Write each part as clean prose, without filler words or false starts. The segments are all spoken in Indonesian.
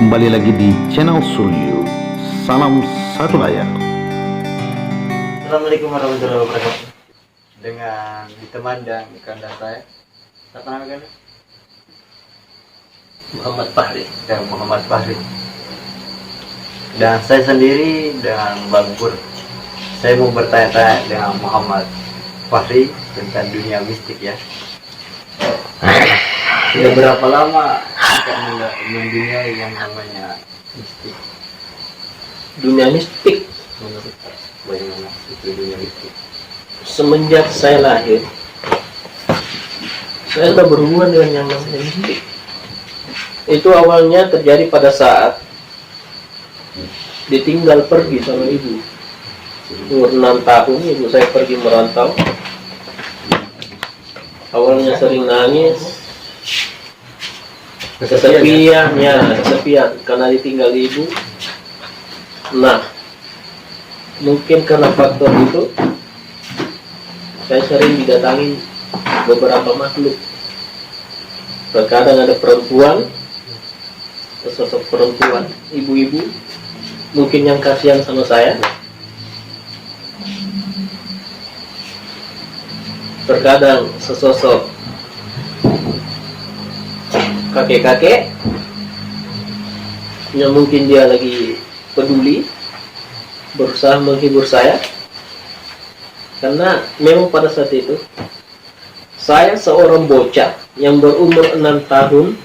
kembali lagi di channel Suryo. Salam satu layar. Assalamualaikum warahmatullahi wabarakatuh. Dengan teman dan kanda saya, apa nama kanda? Muhammad Fahri. Dan Muhammad Fahri. Dan saya sendiri dengan Bang Pur. Saya mau bertanya-tanya dengan Muhammad Fahri tentang dunia mistik ya. Sudah berapa lama kita mendunia yang namanya mistik? Dunia mistik Menurut bagaimana itu dunia mistik? semenjak saya lahir, saya sudah berhubungan dengan yang namanya mistik. Itu awalnya terjadi pada saat ditinggal pergi sama ibu. Umur 6 tahun ibu saya pergi merantau. Awalnya sering nangis, kesepian karena ditinggal ibu. Nah, mungkin karena faktor itu saya sering didatangi beberapa makhluk. Terkadang ada perempuan, sosok perempuan, ibu-ibu mungkin yang kasihan sama saya. Terkadang sesosok kakek-kakek yang mungkin dia lagi peduli, berusaha menghibur saya. Karena memang pada saat itu saya seorang bocah yang berumur 6 tahun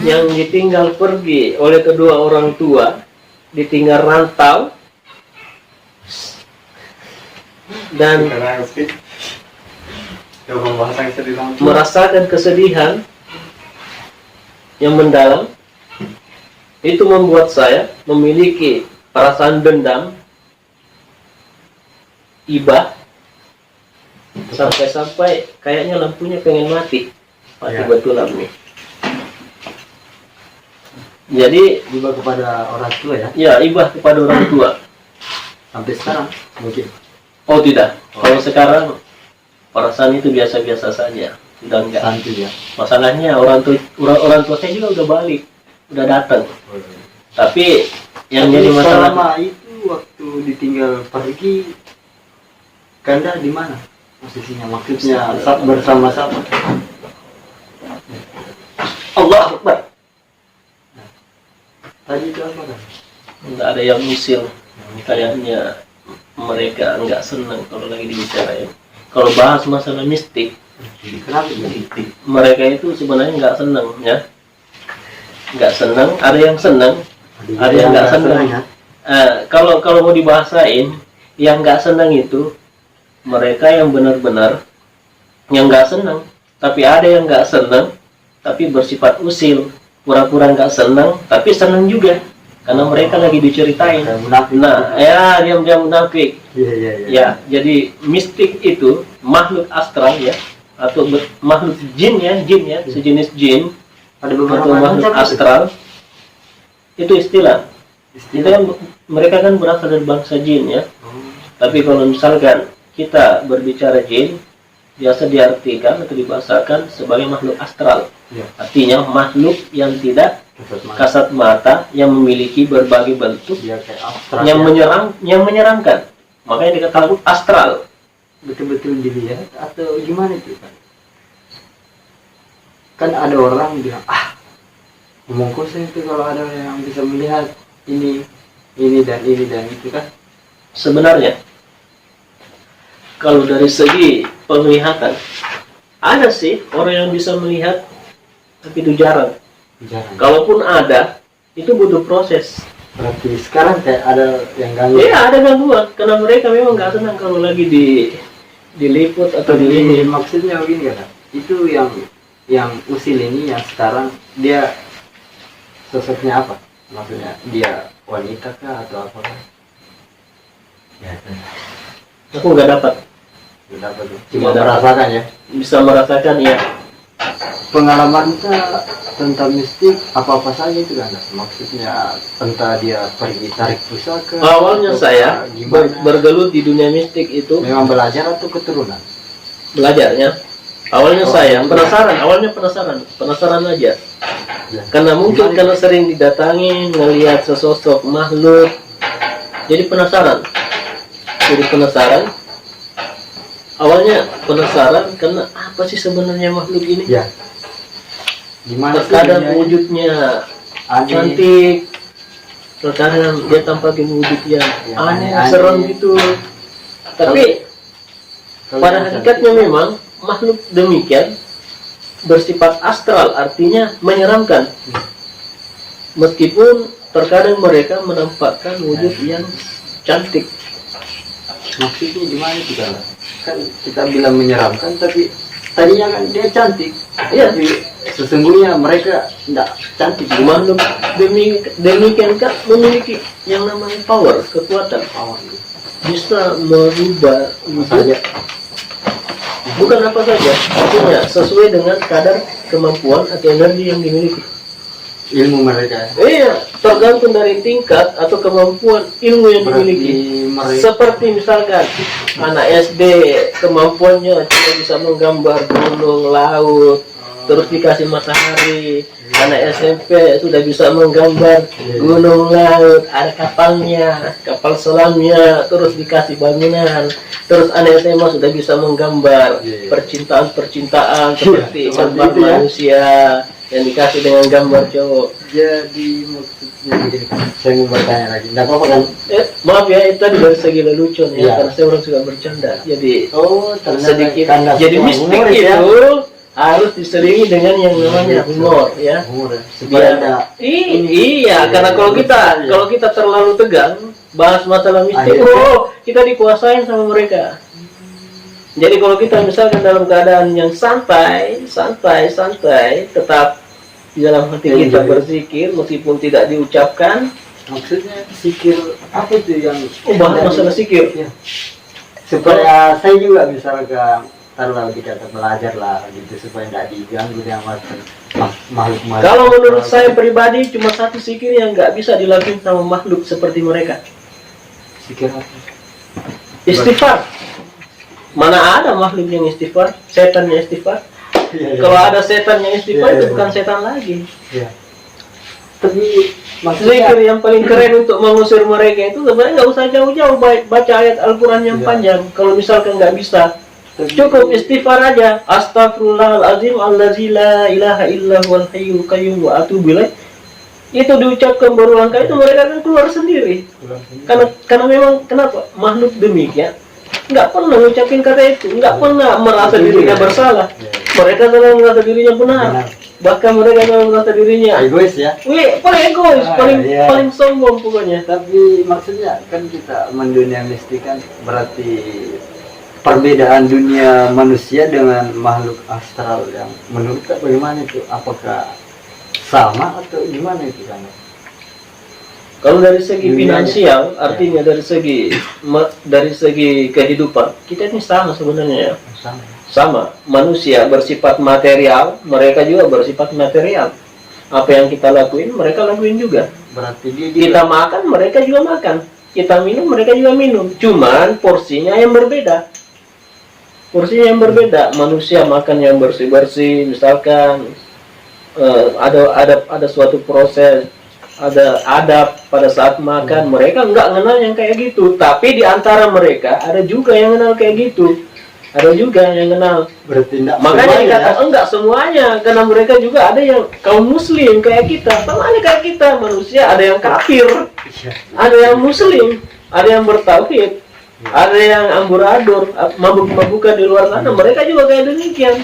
yang ditinggal pergi oleh kedua orang tua, ditinggal rantau, dan merasakan kesedihan yang mendalam. Itu membuat saya memiliki perasaan dendam, ibah, sampai-sampai kayaknya lampunya pengen mati betul lampu. Jadi Ibah kepada orang tua ya? ya, ibah kepada orang tua. Sampai sekarang mungkin? Oh tidak, kalau sekarang perasaan itu biasa-biasa saja, sudah enggak. Santai ya? Masalahnya orang tua saya juga udah balik, udah datang. Tapi yang jadi masalah, selama itu waktu ditinggal pergi, kanda di mana posisinya? Maksudnya bersama-sama? Allah Akbar, Tadi itu apa kan? nggak ada yang misil. Kayaknya mereka nggak senang kalau lagi dibicarain. Kalau bahas masalah mistik, Kenapa mistik? mereka itu sebenarnya nggak senang ya. Nggak senang, ada yang senang, ada yang nggak senang. ya? Kalau mau dibahasain, yang nggak senang itu mereka yang benar-benar yang nggak senang. Tapi ada yang nggak senang, tapi bersifat usil, pura-pura nggak senang, tapi senang juga karena mereka lagi diceritain. Kayak munafik. Nah, ya diam-diam munafik. Iya. Ya, jadi mistik itu makhluk astral ya, atau makhluk jin ya, sejenis jin Ada atau beberapa makhluk macam astral. Itu istilah. Itu istilah. kan mereka kan berasal dari bangsa jin ya. Oh, Tapi kalau misalkan kita berbicara jin, biasa diartikan atau dibahasakan sebagai makhluk astral. iya. Artinya makhluk yang tidak Kasat mata. kasat mata, yang memiliki berbagai bentuk, Dia kayak abstrak yang ya? menyeramkan. Makanya dikatakan astral. Betul-betul dilihat atau gimana itu kan? Kan ada orang bilang, ngomong kosong itu kalau ada yang bisa melihat ini dan itu kan? Sebenarnya kalau dari segi penglihatan, ada sih orang yang bisa melihat, tapi itu jarang. Jarang. Kalaupun ada, itu butuh proses. Berarti sekarang kayak ada yang ganggu. Iya, ada gangguan karena mereka memang nggak senang kalau lagi diliput atau di ini. Maksudnya begini kan? Itu yang usil ini yang sekarang dia sosoknya apa? Maksudnya dia wanita kah atau apa kah? Ya, Aku nggak dapat. cuma Nggak dapat. merasakan ya. Bisa merasakan ya. Pengalaman kita tentang mistik apa saja itu kan? Maksudnya entah dia pergi tarik pusaka. Awalnya atau saya gimana? bergelut di dunia mistik itu Memang belajar atau keturunan? belajarnya. Awalnya saya penasaran, awalnya penasaran aja. Ya. Karena mungkin karena sering didatangi melihat sesosok makhluk, jadi penasaran. Awalnya penasaran karena apa sih sebenarnya makhluk ini? Ya. Gimana sih Terkadang dunianya? wujudnya Aneh. cantik, terkadang dia tampaknya wujud yang Ya, aneh, aneh-aneh. serem gitu. Tapi Kalau pada yang hakikatnya cantik, memang makhluk demikian bersifat astral, artinya menyeramkan. Meskipun terkadang mereka menampakkan wujud yang cantik. maksudnya gimana sih kalau kan kita bilang menyeramkan, tapi tadinya kan dia cantik. Iya. Tapi sesungguhnya mereka tidak cantik. Makhluk demikian kan memiliki yang namanya power, kekuatan, bisa merubah wujud. saja. Bukan apa saja, artinya sesuai dengan kadar kemampuan atau energi yang dimiliki. Ilmu mereka. Iya, tergantung dari tingkat atau kemampuan ilmu yang dimiliki. Berarti mereka Seperti misalkan anak SD kemampuannya cuma bisa menggambar gunung, laut, terus dikasih matahari. Anak SMP sudah bisa menggambar gunung, laut, ada kapalnya, kapal selamnya, terus dikasih bangunan. Terus anak SMA sudah bisa menggambar percintaan seperti seperti gambar itu ya. manusia yang dikasih dengan gambar cowok. jadi maksudnya begini, saya mau bertanya lagi. Tidak apa-apa kan? Maaf ya, itu tadi dari segi lelucon ya, Iya. karena saya orang suka bercanda. Jadi Oh, ternyata sedikit, karena jadi semua mistik humor itu ya. harus diselingi dengan yang namanya humor ya. Humor ya. Supaya ada Iya, karena kalau kita terlalu tegang bahas masalah mistik, Akhirnya- kita dikuasain sama mereka. Jadi kalau kita misalkan dalam keadaan yang santai, tetap di dalam hati kita berzikir meskipun tidak diucapkan. maksudnya sikir apa itu yang Bahas masalah zikir. Ya. Supaya saya juga misalkan taruhlah kita belajar lah gitu, supaya tidak diganggu dengan makhluk-makhluk. Kalau menurut saya pribadi cuma satu zikir yang nggak bisa dilakukan sama makhluk seperti mereka. sikir apa? Istighfar. Mana ada makhluk yang istighfar? Setan yang istighfar? Iya, Kalau ada setan yang istighfar Iya, itu iya. bukan setan lagi. ya. Tapi Zikir maksudnya yang paling keren untuk mengusir mereka itu sebenarnya nggak usah jauh-jauh baca ayat Al-Quran yang Iya. panjang. Kalau misalkan nggak bisa, cukup istighfar aja. Astaghfirullahaladzim allazi la ilaha illa huwal hayyul qayyum wa atubu ilaih. Itu diucapkan berulang kali itu mereka akan keluar sendiri. Karena memang kenapa makhluk demikian nggak pernah ngucapin kata itu, nggak pernah merasa dirinya bersalah. Mereka selalu merasa dirinya benar. Benar. Bahkan mereka selalu merasa dirinya, egois ya. wih, paling egois, Iya. paling sombong pokoknya. Tapi maksudnya kan kita mendunia mistik kan berarti perbedaan dunia manusia dengan makhluk astral yang menurut Kak bagaimana itu? Apakah sama atau gimana itu kan? Kalau dari segi Dunianya. finansial, artinya dari segi kehidupan, kita ini sama sebenarnya. Sama. Sama, manusia bersifat material, mereka juga bersifat material. Apa yang kita lakuin, mereka lakuin juga. Berarti dia Kita makan, mereka juga makan. Kita minum, mereka juga minum. Cuman porsinya yang berbeda. Porsinya yang berbeda. Manusia makan yang bersih-bersih, misalkan ada suatu proses, ada adab pada saat makan. Mereka nggak kenal yang kayak gitu. Tapi di antara mereka ada juga yang kenal kayak gitu. Ada juga yang kenal. berarti enggak Makanya semuanya, dikatakan ya? enggak semuanya, karena mereka juga ada yang kaum muslim kayak kita, sama aja kayak kita manusia, ada yang kafir, Iya. ada yang muslim, ada yang bertauhid, ada yang amburadul, mabuk-mabukan di luar sana. Mereka juga kayak demikian,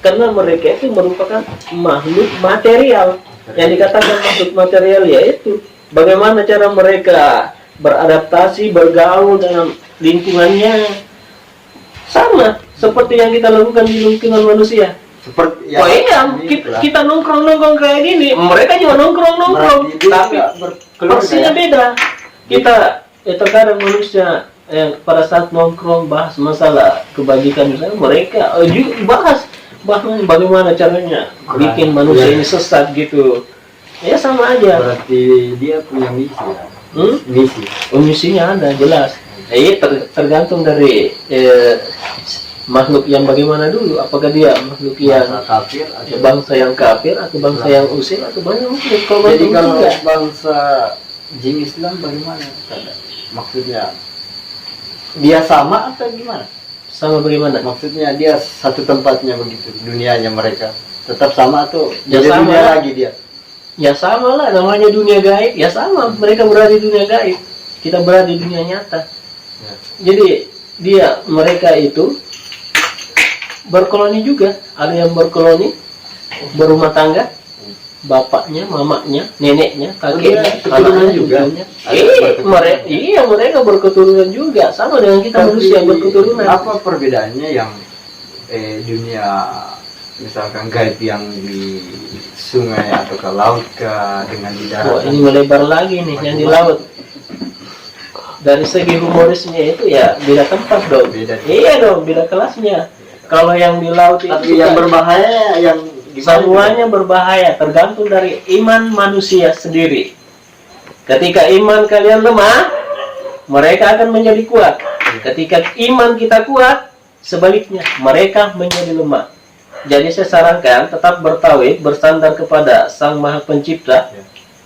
karena mereka itu merupakan makhluk material. Yang dikatakan makhluk material yaitu bagaimana cara mereka beradaptasi, bergaul dalam lingkungannya. Sama seperti yang kita lakukan di lingkungan manusia. Seperti Oh iya, ini lah. kita nongkrong kayak gini, mereka juga nongkrong, Berarti dia tapi juga berkeluarga, porsinya ya? beda. Kita terkadang manusia pada saat nongkrong bahas masalah kebajikan misalnya, mereka juga bahas bagaimana caranya bikin manusia ini sesat gitu. Ya sama aja. Berarti dia punya misi ya. Misinya ada jelas. Tergantung dari Makhluk yang bagaimana dulu? Apakah dia makhluk yang Bangsa kafir atau bangsa yang kafir atau bangsa yang usil atau bangsa muslim? Kalau bangsa jadi kalau muslim, bangsa jin Islam bagaimana? Maksudnya dia sama atau gimana? sama bagaimana? Maksudnya dia satu tempatnya begitu, dunianya mereka tetap sama atau Ya beda sama dunia lah. lagi dia? Ya sama lah, namanya dunia gaib. Ya sama, mereka berada di dunia gaib, kita berada di dunia nyata. Ya. Jadi mereka itu berkoloni juga. Ada yang berkoloni, berumah tangga, bapaknya, mamanya, neneknya, kakeknya, keturunan anaknya, juga? cucunya. Ada Mereka berketurunan juga, sama dengan kita manusia berketurunan. Apa perbedaannya yang dunia misalkan gaib yang di sungai atau ke laut dengan di Wah, darat? ini melebar lagi nih yang di laut. Dari segi humorisnya itu ya beda tempat dong. Beda. Iya dong, beda kelasnya. Kalau yang di laut itu Tapi yang berbahaya yang gimana? semuanya berbahaya, tergantung dari iman manusia sendiri. Ketika iman kalian lemah, mereka akan menjadi kuat. Ketika iman kita kuat, sebaliknya mereka menjadi lemah. Jadi saya sarankan tetap bertauhid, bersandar kepada Sang Maha Pencipta,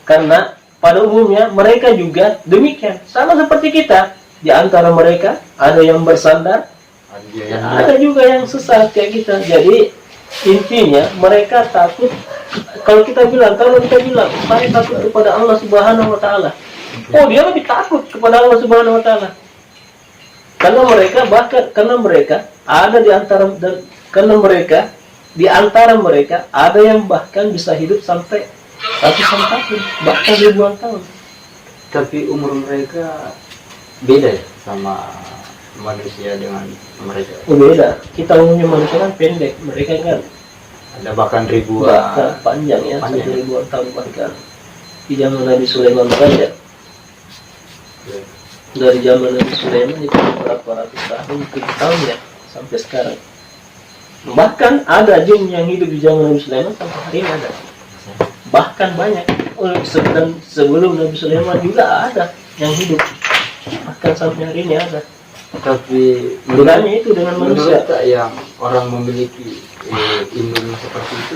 karena pada umumnya mereka juga demikian, sama seperti kita. Di antara mereka ada yang bersandar, ada juga yang sesat kayak kita. Jadi intinya mereka takut. Kalau kita bilang saya takut kepada Allah Subhanahu Wa Taala, oh dia lebih takut kepada Allah Subhanahu Wa Taala, karena mereka ada di antara mereka ada yang bahkan bisa hidup sampai ratusan tahun, bahkan ribuan tahun. Tapi umur mereka beda ya sama manusia dengan mereka. Beda. Kita umumnya manusia kan pendek, mereka kan Ada bahkan ribuan. bahkan panjang ya, Panjang. sampai ribuan tahun bahkan. Di zaman Nabi Sulaiman saja, dari zaman Nabi Sulaiman itu berapa ratus tahun, tahun ya, sampai sekarang. Bahkan ada jin yang hidup di zaman Nabi Sulaiman sampai hari ini ada. Bahkan banyak. Dan sebelum Nabi Sulaiman juga ada yang hidup. Bahkan sampai hari ini ada. Tapi Bedanya itu dengan manusia. menurut yang orang memiliki ilmu seperti itu,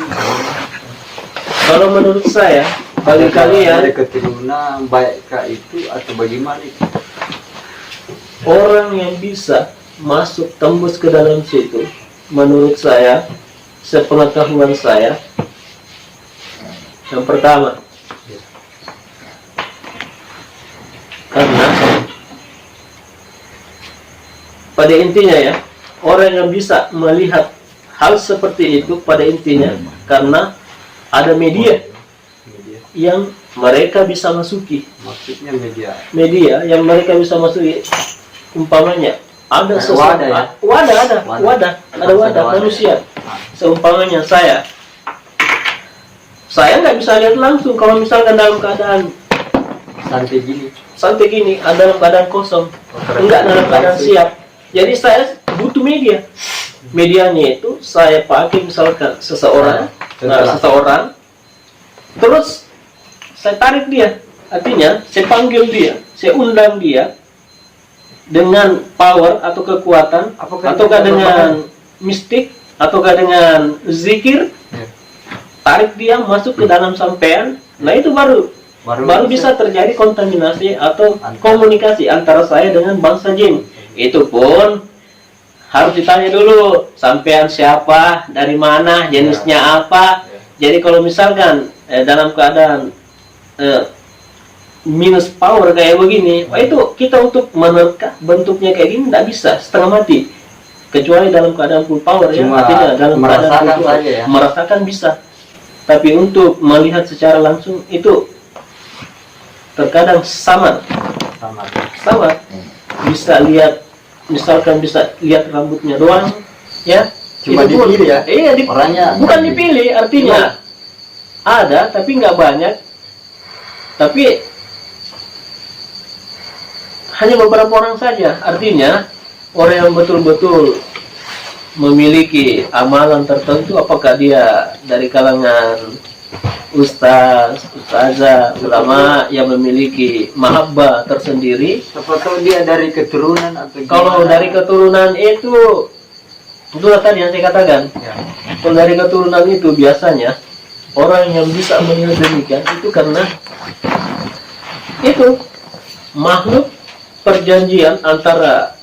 Kalau menurut saya, bagi ada kalian keturunan baikkah itu atau bagaimana itu? orang yang bisa masuk tembus ke dalam situ, menurut saya, sepengetahuan saya, yang pertama, karena pada intinya ya, orang yang bisa melihat hal seperti itu pada intinya karena ada media yang mereka bisa masuki. Maksudnya Media yang mereka bisa masuki, umpamanya ada wadah ya? wadah manusia. Seumpamanya saya nggak bisa lihat langsung kalau misalkan dalam keadaan santai gini, ada dalam keadaan kosong, enggak dalam keadaan siap. Jadi saya butuh media. Medianya itu saya pakai misalkan seseorang, terus saya tarik dia. Artinya saya panggil dia, saya undang dia dengan power atau kekuatan, ataukah dengan mistik, ataukah dengan zikir. Tarik dia masuk ke dalam sampean. Nah itu baru bisa terjadi kontaminasi atau komunikasi antara saya dengan bangsa jin. Itu pun harus ditanya dulu, sampean siapa, dari mana, jenisnya apa. Jadi kalau misalkan dalam keadaan minus power kayak begini, itu kita untuk menerka bentuknya kayak gini tidak bisa, setengah mati. Kecuali dalam keadaan full power ya, artinya dalam keadaan full power, merasakan bisa. Tapi untuk melihat secara langsung itu terkadang samar. Bisa lihat, misalkan bisa lihat rambutnya doang, ya. Cuma itu dipilih ya? Iya, Orangnya bukan dipilih, artinya ada tapi nggak banyak. Tapi hanya beberapa orang saja. Artinya orang yang betul-betul memiliki amalan tertentu, apakah dia dari kalangan ustazah, ulama yang memiliki mahabbah tersendiri. Siapa tahu dia dari keturunan atau gimana? Kalau dari keturunan itu Itulah tadi yang saya katakan. Ya. Kalau dari keturunan itu biasanya orang yang bisa melihat demikian itu karena itu makhluk perjanjian antara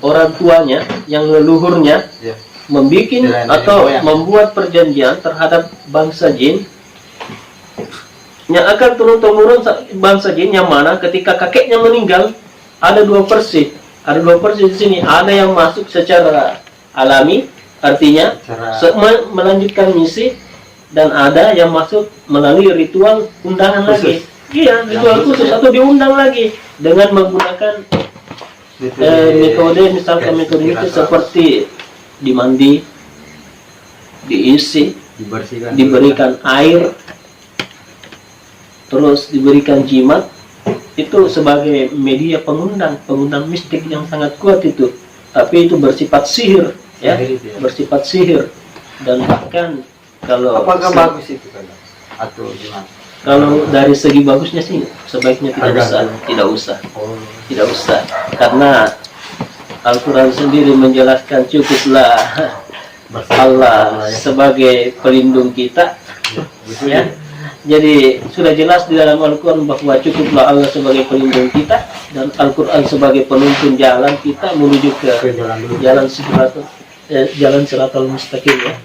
orang tuanya yang leluhurnya Ya. membuat Jalan atau moyang. membuat perjanjian terhadap bangsa jin yang akan turun-temurun bangsa jin, yang mana ketika kakeknya meninggal ada dua versi di sini. Ada yang masuk secara alami, artinya melanjutkan misi, dan ada yang masuk melalui ritual undangan Khusus. lagi. Iya, ritual khusus atau diundang lagi dengan menggunakan metode, misalkan metode itu seperti dimandi, diisi, Dibersihkan. diberikan air, terus diberikan jimat. Itu sebagai media pengundang mistik yang sangat kuat itu. Tapi itu bersifat sihir, ya, Sihir itu ya. bersifat sihir. Dan bahkan kalau Apakah bagus itu kan? Atau gimana? kalau dari segi bagusnya sih sebaiknya tidak usah. Oh. Tidak usah, karena Al-Quran sendiri menjelaskan cukuplah Allah sebagai pelindung kita, ya. Jadi sudah jelas di dalam Al-Quran bahwa cukuplah Allah sebagai pelindung kita, dan Al-Quran sebagai penuntun jalan kita menuju ke jalan siratal mustaqim, ya.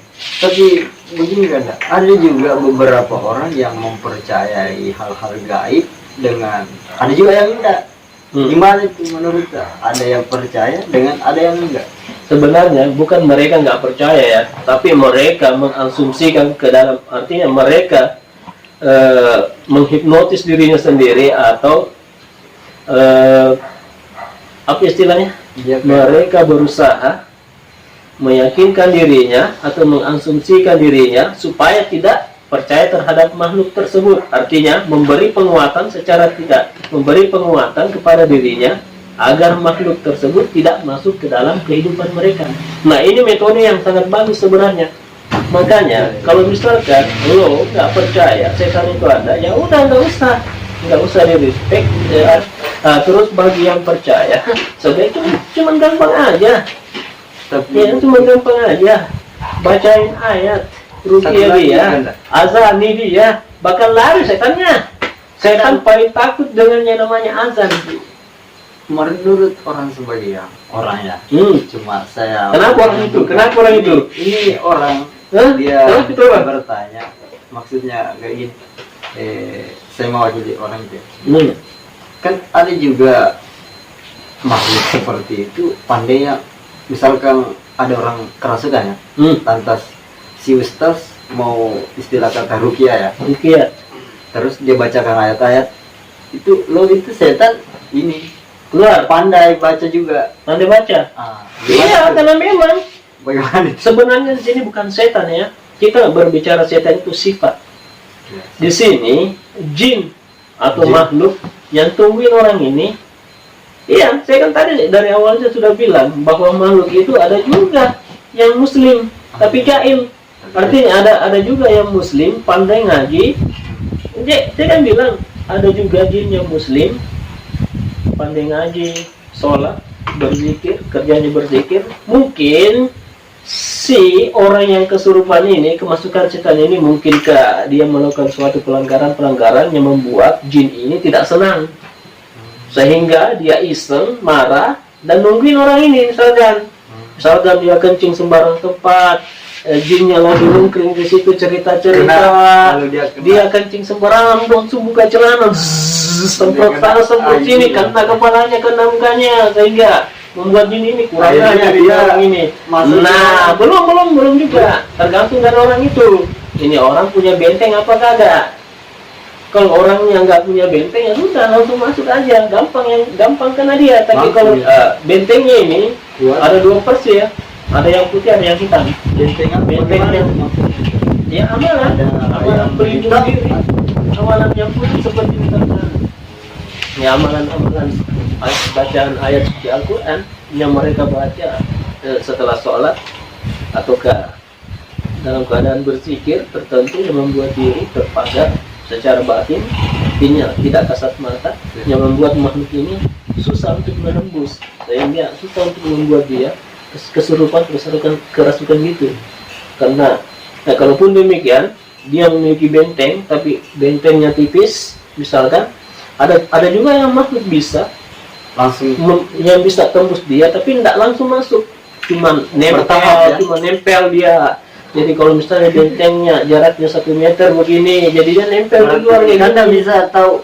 Tapi begini kan, ada juga beberapa orang yang mempercayai hal-hal gaib dengan, ada juga yang enggak. Gimana itu menurut Kak? Ada yang percaya dengan ada yang enggak? Sebenarnya bukan mereka nggak percaya, ya, tapi mereka mengasumsikan ke dalam, artinya mereka menghipnotis dirinya sendiri, atau apa istilahnya? Mereka berusaha meyakinkan dirinya atau mengasumsikan dirinya supaya tidak percaya terhadap makhluk tersebut. Artinya memberi penguatan secara tidak, memberi penguatan kepada dirinya agar makhluk tersebut tidak masuk ke dalam kehidupan mereka. Nah, ini metode yang sangat bagus sebenarnya. Makanya kalau misalkan lo nggak percaya setan itu ada, ya udah nggak usah di respect, ya. Terus bagi yang percaya sebaiknya cuma gampang aja, ya, cuma gampang aja, bacain ayat ruqyah dia, azani dia, bakal lari setannya. Setan paling takut dengan yang namanya azan. Menurut orang sebagian orang ya, cuma saya. Kenapa orang itu? Ini orang dia bertanya, maksudnya kayak gini. Saya mewakili orang itu. Kan ada juga makhluk seperti itu pandai ya. Misalkan ada orang kerasukan ya, lantas si ustaz mau istilah kata ruqyah ya. Ruqyah. Terus dia bacakan ayat-ayat itu, itu setan ini keluar, pandai baca juga. Pandai baca. Iya, karena memang bagaimana? Sebenarnya di sini bukan setan, ya. Kita berbicara setan itu sifat. Di sini jin atau makhluk yang tungguin orang ini. Iya, saya kan tadi dari awalnya sudah bilang bahwa makhluk itu ada juga yang muslim tapi jahil. Artinya ada juga yang muslim pandai ngaji. Saya kan bilang ada juga jin yang muslim pandai ngaji, sholat, berzikir, kerjanya berzikir. Mungkin si orang yang kesurupan ini, kemasukan setan ini, mungkin dia melakukan suatu pelanggaran yang membuat jin ini tidak senang, sehingga dia iseng, marah, dan nungguin orang ini. Misalkan dia kencing sembarang tempat, jinnya lagi nongkrong di situ cerita-cerita, dia kencing sembarangan, langsung buka celana, semprot sana semprot sini, kena kepalanya, kena mukanya, sehingga membuat jin ini kurang aja orang ini. Nah, belum juga, tergantung dari orang itu. Ini orang punya benteng apa kagak? Kalau orang yang nggak punya benteng, ya sudah langsung masuk aja, gampang kena dia. Tapi kalau bentengnya ini ada dua versi, ya, ada yang putih, ada yang hitam. Benteng yang ya amalan pelindung diri. Amalan yang putih seperti misalkan ya amalan bacaan ayat suci Al-Quran yang mereka baca setelah sholat ataukah dalam keadaan berzikir tertentu yang membuat diri terpagar secara batin, artinya tidak kasat mata, yang membuat makhluk ini susah untuk menembus, sehingga susah untuk membuat dia kerasukan gitu. Karena kalaupun demikian dia memiliki benteng tapi bentengnya tipis, misalkan ada juga yang makhluk bisa langsung yang bisa tembus dia tapi tidak langsung masuk, cuma Bertahap, ya? nempel dia. Jadi kalau misalnya bentengnya jaraknya 1 meter begini, jadinya nempel di luar kayak Anda gitu. bisa tahu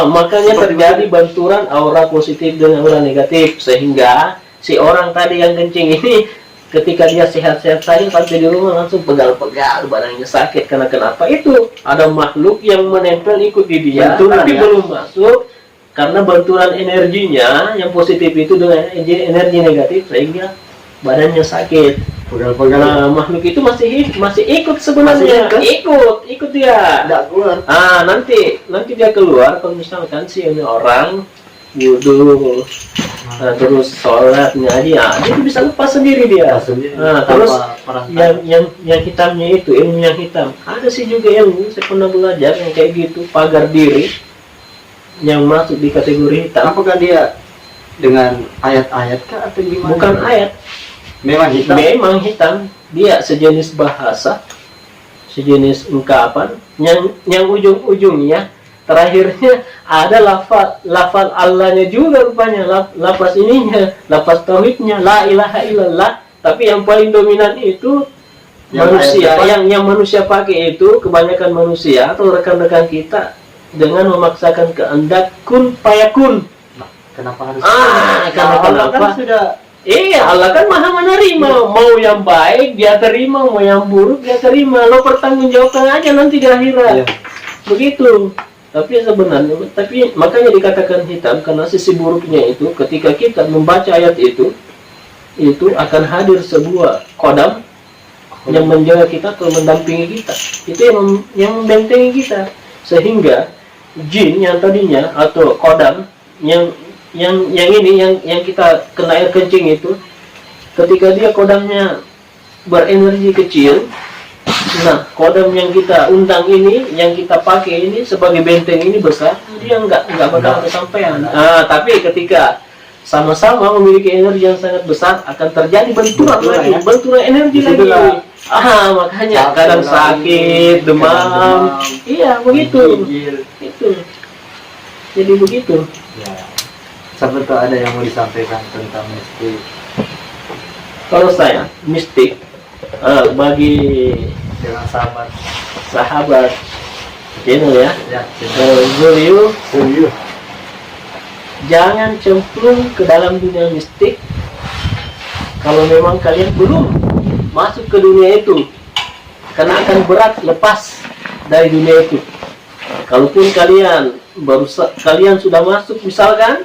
Makanya Seperti terjadi benturan aura positif dengan aura negatif, sehingga si orang tadi yang kencing ini ketika dia sehat-sehat saja sampai di rumah langsung pegal-pegal, badannya sakit. Karena kenapa? Itu ada makhluk yang menempel ikut di dia Benturan, tapi ya? belum masuk, karena benturan energinya yang positif itu dengan energi negatif sehingga badannya sakit. pegal-pegal Nah, makhluk itu masih ikut sebenarnya, Masih ikut dia. tidak keluar. Nanti dia keluar kalau misalkan si ini orang wudhu, terus sholat ngaji, dia bisa lepas sendiri dia. Terus yang hitamnya itu, ilmu yang hitam, ada sih juga ilmu saya pernah belajar yang kayak gitu, pagar diri yang masuk di kategori hitam. Apakah dia dengan ayat-ayat kah atau gimana? Bukan ayat, memang hitam. dia sejenis bahasa, sejenis ungkapan yang ujung-ujungnya terakhirnya ada lafal Allahnya juga rupanya, lafaz ininya, lafaz tauhidnya la ilaha illallah, tapi yang paling dominan itu manusia, yang manusia pakai itu kebanyakan manusia atau rekan-rekan kita dengan memaksakan kehendak kun fayakun. Kenapa harus? Karena Allah kenapa? kan sudah Allah kan maha menerima, mau yang baik dia terima, mau yang buruk dia terima, lo pertanggungjawabkan aja nanti di akhirat. Iya. Begitu. Tapi sebenarnya, makanya dikatakan hitam karena sisi buruknya itu ketika kita membaca ayat itu akan hadir sebuah kodam yang menjaga kita atau mendampingi kita. Itu yang membentengi kita, sehingga jin yang tadinya atau kodam yang kita kena air kencing itu, ketika dia kodamnya berenergi kecil, nah kodam yang kita undang ini, yang kita pakai ini sebagai benteng ini besar, dia nggak bakal kesampaian. Tapi ketika sama-sama memiliki energi yang sangat besar, akan terjadi benturan lagi, benturan energi lagi. Makanya kadang sakit, demam, iya begitu. Itu. Jadi begitu. ya. Seperti ada yang mau disampaikan tentang mistik. Kalau saya mistik, bagi Dengan sahabat channel ya, Zulio, jangan cemplung ke dalam dunia mistik kalau memang kalian belum masuk ke dunia itu, karena akan berat lepas dari dunia itu. Kalaupun kalian sudah masuk misalkan,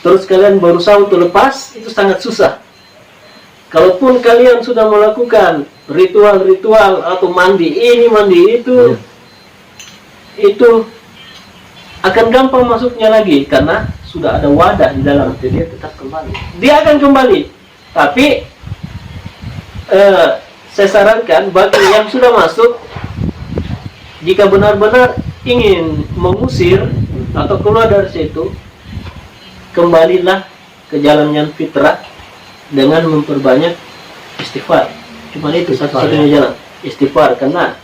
terus kalian berusaha untuk lepas, itu sangat susah. Kalaupun kalian sudah melakukan ritual-ritual atau mandi ini, mandi itu akan gampang masuknya lagi karena sudah ada wadah di dalam. Jadi dia tetap kembali. Dia akan kembali. Tapi saya sarankan bagi yang sudah masuk, jika benar-benar ingin mengusir atau keluar dari situ, kembalilah ke jalan yang fitrah dengan memperbanyak istighfar. Cuma itu satu-satunya jalan, istighfar, karena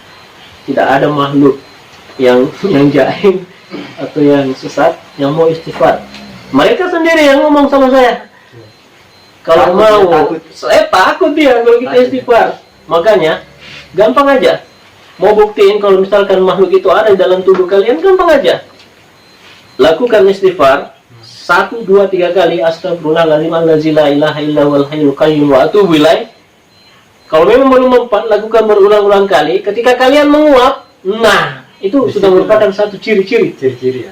tidak ada makhluk yang jahil atau yang sesat yang mau istighfar. Mereka sendiri yang ngomong sama saya. Kalau mau, saya takut dia kalau kita istighfar. Makanya gampang aja. Mau buktiin kalau misalkan makhluk itu ada di dalam tubuh kalian, gampang aja. Lakukan istighfar 1, 2, 3 kali, astagfirullahaladzim allazi la ilaha illa huwal hayyul qayyum wa atubu ilaih. Kalau memang belum mempan, lakukan berulang-ulang kali. Ketika kalian menguap, nah itu sudah merupakan satu ciri-ciri.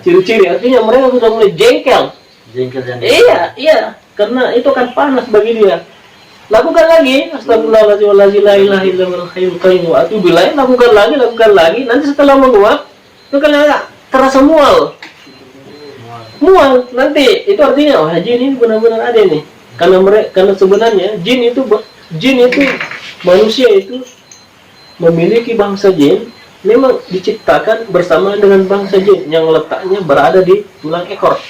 Ciri-ciri artinya mereka sudah mulai jengkel. Iya, karena itu akan panas bagi dia. Lakukan lagi, astagfirullahaladzim allazi la ilaha illa huwal hayyul qayyum wa atubu ilaih. Lakukan lagi. Nanti setelah menguap, itu kalian terasa mual. Nanti itu artinya jin ini benar-benar ada nih, karena sebenarnya jin itu manusia itu memiliki bangsa jin, memang diciptakan bersama dengan bangsa jin yang letaknya berada di tulang ekor,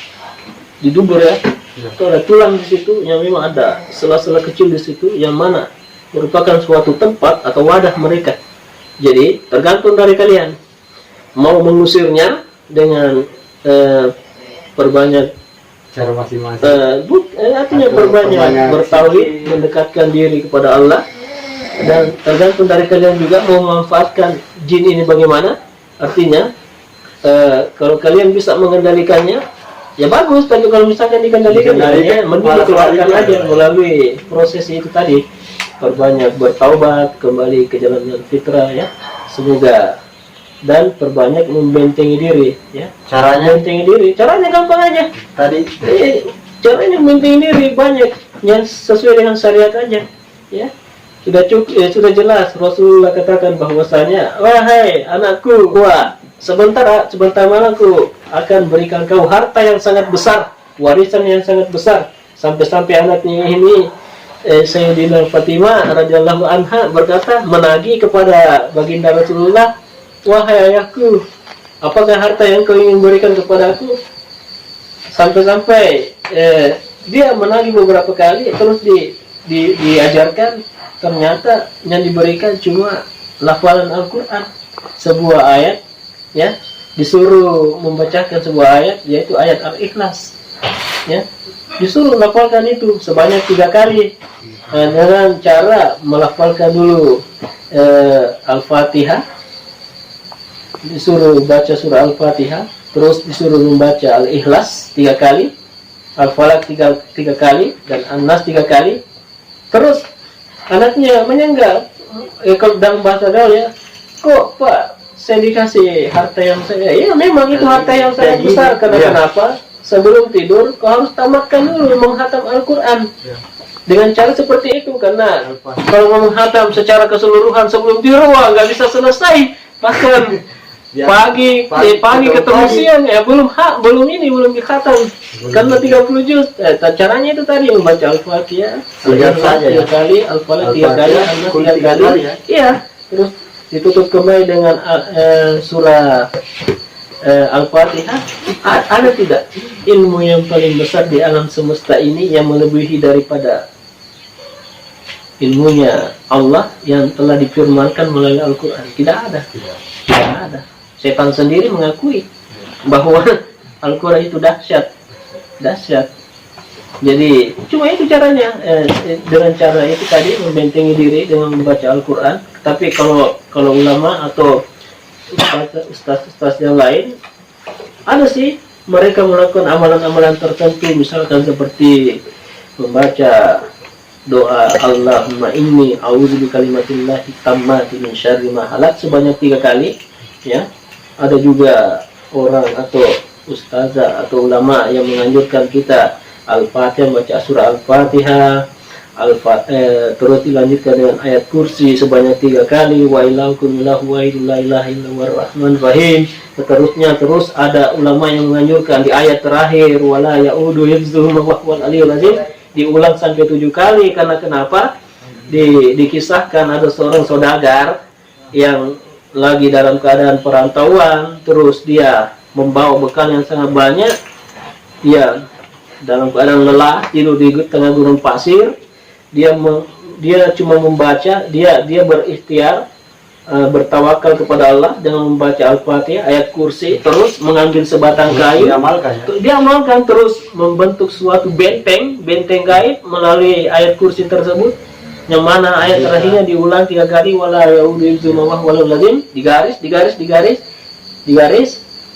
di dubur ya. Itu ada tulang di situ yang memang ada sela-sela kecil di situ yang mana merupakan suatu tempat atau wadah mereka. Jadi tergantung dari kalian mau mengusirnya dengan perbanyak cara masing-masing. Artinya Atau perbanyak perbanyak bertauhid, zikir. mendekatkan diri kepada Allah, dan tergantung dari kalian juga mau memanfaatkan jin ini bagaimana. Artinya kalau kalian bisa mengendalikannya ya bagus, tapi kalau misalkan dikendalikan ya mending dikeluarkan aja melalui proses itu tadi, perbanyak bertaubat kembali ke jalan yang fitrah ya, semoga, dan perbanyak membentengi diri ya. Caranya Membentengi diri, caranya gampang aja. tadi Caranya membentengi diri banyak yang sesuai dengan syariat aja ya. Sudah cukup, sudah jelas Rasulullah katakan bahwasanya, wahai anakku, sebentar mana aku akan berikan kau harta yang sangat besar, warisan yang sangat besar, sampai anaknya ini Sayyidina Fatimah radhiyallahu anha berkata, menagih kepada baginda Rasulullah, wahai ayahku, apakah harta yang kau ingin berikan kepada aku? Sampai dia menagih beberapa kali, terus diajarkan, ternyata yang diberikan cuma lafalan Al-Quran, sebuah ayat ya, disuruh membacakan sebuah ayat, yaitu ayat Al-Ikhlas ya, disuruh melafalkan itu sebanyak 3 kali dengan cara melafalkan dulu Al-Fatihah, disuruh baca surah Al-Fatihah, terus disuruh membaca Al-Ikhlas 3 kali, Al-Falaq 3 kali, dan An-Nas 3 kali. Terus anaknya menyanggah, kalau dalam bahasa gaul ya, kok Pak saya dikasih harta yang saya, ya memang itu harta yang sangat besar, karena kenapa? Sebelum tidur kau harus tamatkan dulu menghatam Al-Quran dengan cara seperti itu, karena kalau menghatam secara keseluruhan sebelum tidur, wah nggak bisa selesai, bahkan pagi ketemu siang ya belum dikhatam, karena 30 juz. Caranya itu tadi membaca Al-Fatihah 3 kali, Al-Falaq 3 kali, An-Nas 3 kali ya, terus ditutup kembali dengan surah Al-Fatihah. Ada tidak ilmu yang paling besar di alam semesta ini yang melebihi daripada ilmunya Allah yang telah difirmankan melalui Al-Quran? Tidak ada. Setan sendiri mengakui bahwa Al-Quran itu dahsyat. Jadi cuma itu caranya, dengan cara itu tadi, membentengi diri dengan membaca Al-Quran. Tapi kalau ulama atau ustaz yang lain, ada sih mereka melakukan amalan-amalan tertentu, misalkan seperti membaca doa Allahumma inni a'udzu bikalimatillahi tammati min syarri ma khalaq sebanyak 3 kali ya. Ada juga orang atau ustazah atau ulama yang menganjurkan kita Al-Fatihah, baca surah Al-Fatihah, terus dilanjutkan dengan ayat kursi sebanyak 3 kali, wa ilahukum ilahu wahidun la ilaha illallah rahman rahim, seterusnya. Terus ada ulama yang menganjurkan di ayat terakhir, wala ya'udu hifzuhum wa huwal aliyyul azim, diulang sampai 7 kali. Karena kenapa? Dikisahkan ada seorang saudagar yang lagi dalam keadaan perantauan, terus dia membawa bekal yang sangat banyak, dia dalam keadaan lelah, tidur di tengah gunung pasir. Dia cuma membaca, dia berikhtiar, bertawakal kepada Allah dengan membaca Al-Fatihah, ayat kursi, terus mengambil sebatang kayu, dia amalkan, terus membentuk suatu benteng gaib melalui ayat kursi tersebut, yang mana ayat terakhirnya diulang 3 kali, wala ya'udu hifzuhum wa huwal azim, digaris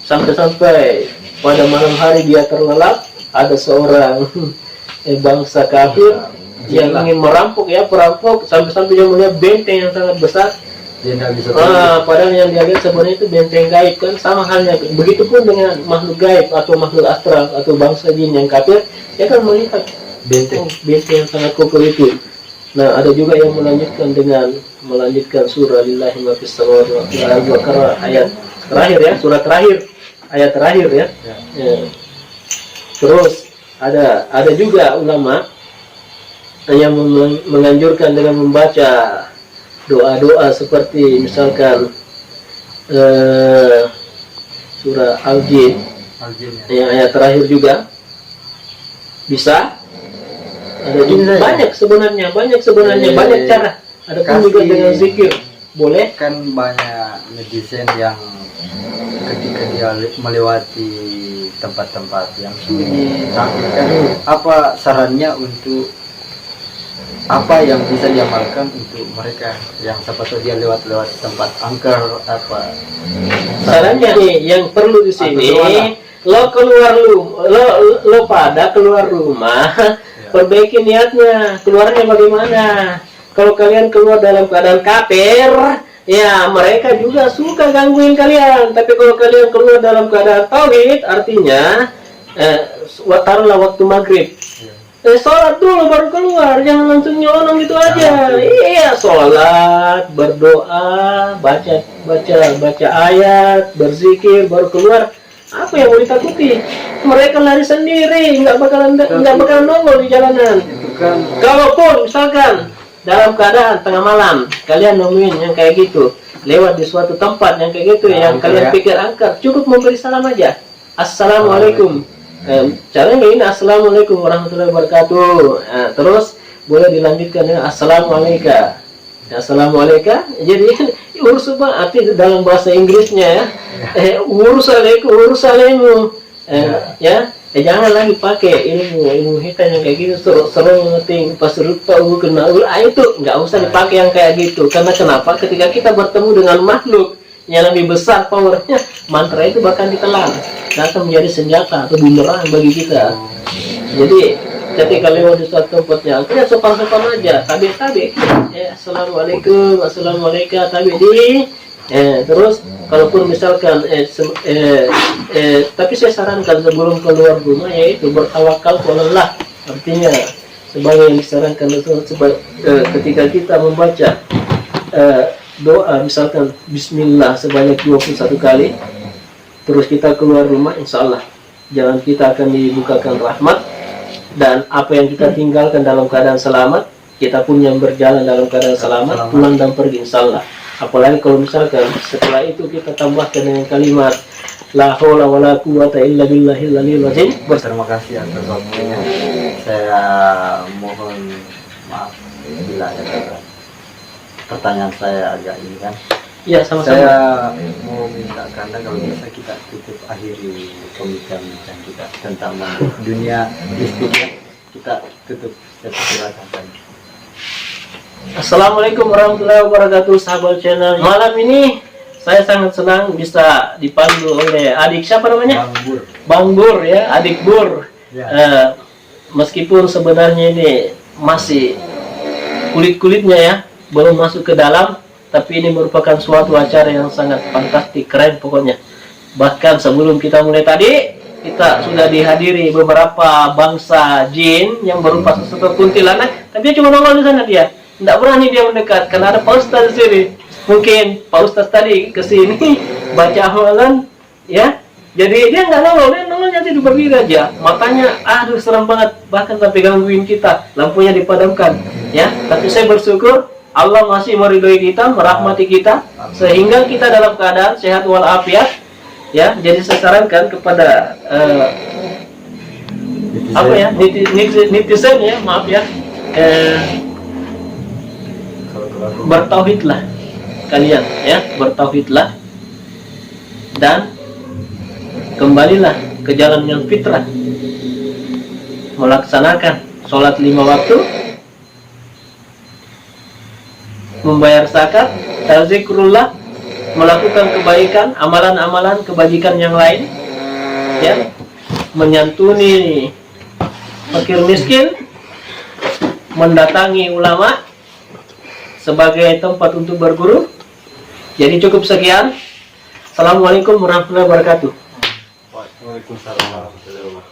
sampai pada malam hari dia terlelap. Ada seorang bangsa kafir yang ingin perampok, sampai dia melihat benteng yang sangat besar. Padahal yang dia lihat sebenarnya itu benteng gaib kan. Sama halnya begitupun dengan makhluk gaib atau makhluk astral atau bangsa jin yang kafir, dia kan melihat benteng yang sangat kokoh itu. Nah, ada juga yang melanjutkan surah lillahi ma fis samawati wa fil ardi, ayat terakhir ya, surah terakhir, ayat terakhir ya. Terus ada juga ulama yang menganjurkan dengan membaca doa-doa seperti misalkan surah Al-Jin yang ayat terakhir juga Bisa. Ada juga banyak sebenarnya, banyak cara. Ada pun juga dengan zikir. Boleh. Kan banyak netizen yang ketika dia melewati tempat-tempat yang sunyi, tapi kan apa sarannya untuk apa yang bisa diamalkan untuk mereka yang siapa tahu dia lewat tempat angker apa sarannya nih yang perlu di sini lo pada keluar rumah perbaiki niatnya, keluarnya bagaimana. Kalau kalian keluar dalam keadaan kafir, ya mereka juga suka gangguin kalian. Tapi kalau kalian keluar dalam keadaan tauhid, artinya taruhlah waktu maghrib, sholat dulu baru keluar, jangan langsung nyelonong gitu aja. Iya, sholat, berdoa, baca ayat, berzikir, baru keluar. Apa yang mau ditakuti? Mereka lari sendiri, nggak bakalan nongol di jalanan. Kalaupun misalkan dalam keadaan tengah malam kalian nemuin yang kayak gitu, lewat di suatu tempat yang kayak gitu, yang kalian pikir angker, cukup memberi salam aja. Assalamualaikum. Caranya ini assalamualaikum warahmatullahi wabarakatuh. Terus boleh dilanjutkan dengan assalamualaikum. Assalamualaikum. Jadi urus arti dalam bahasa Inggrisnya ya. Urusalemu. Ya. Jangan lagi pakai ilmu hitam yang kayak gitu, seru ngeting pas rupa kena itu nggak usah dipakai yang kayak gitu. Karena kenapa? Ketika kita bertemu dengan makhluk yang lebih besar powernya, mantra itu bahkan ditelan, akan menjadi senjata atau bumerang bagi kita. Jadi ketika lewat di suatu tempatnya, kita sopan-sopan aja, tabi. Assalamualaikum, tabi di. Terus kalaupun misalkan tapi saya sarankan sebelum keluar rumah yaitu bertawakal kepada, artinya sebagai yang disarankan itu ketika kita membaca doa misalkan bismillah sebanyak 21 kali, terus kita keluar rumah, insya Allah jalan kita akan dibukakan rahmat, dan apa yang kita tinggalkan dalam keadaan selamat, kita pun yang berjalan dalam keadaan selamat, pulang dan pergi insya Allah. Apalagi kalau misalkan setelah itu kita tambahkan dengan kalimat la haula wala quwata illa billahil aliyil azim. Terima kasih atas waktunya. Saya mohon maaf bila ada pertanyaan saya agak ini kan. Ya, sama-sama. Saya mau minta karena kalau bisa kita tutup akhiri pembicaraan kita tentang dunia listrik, kita tutup silakan. Assalamualaikum warahmatullahi wabarakatuh, sahabat channel. Malam ini saya sangat senang bisa dipandu oleh adik siapa namanya? Bang Bur ya, adik Bur. Ya. Meskipun sebenarnya ini masih kulit-kulitnya ya, belum masuk ke dalam, tapi ini merupakan suatu acara yang sangat fantastik, keren pokoknya. Bahkan sebelum kita mulai tadi, kita sudah dihadiri beberapa bangsa jin yang berupa sesuatu kuntilanak, tapi dia cuma nongol di sana dia. Tidak berani dia mendekat karena ada Pak Ustaz di sini. Mungkin Pak Ustaz tadi ke sini baca hafalan ya. Jadi dia nggak nongol, dia nongolnya itu berdiri aja. Matanya aduh serem banget, bahkan sampai gangguin kita. Lampunya dipadamkan ya. Tapi saya bersyukur Allah masih meridhoi kita, merahmati kita sehingga kita dalam keadaan sehat walafiat ya. Jadi saya sarankan kepada netizen ya, maaf ya. Bertauhidlah kalian ya, bertauhidlah dan kembalilah ke jalan yang fitrah, melaksanakan sholat 5 waktu, membayar zakat, zikrullah, melakukan kebaikan, amalan-amalan kebajikan yang lain ya, menyantuni fakir miskin, mendatangi ulama sebagai tempat untuk berguru. Jadi cukup sekian. Assalamualaikum warahmatullahi wabarakatuh. Waalaikumsalam warahmatullahi wabarakatuh.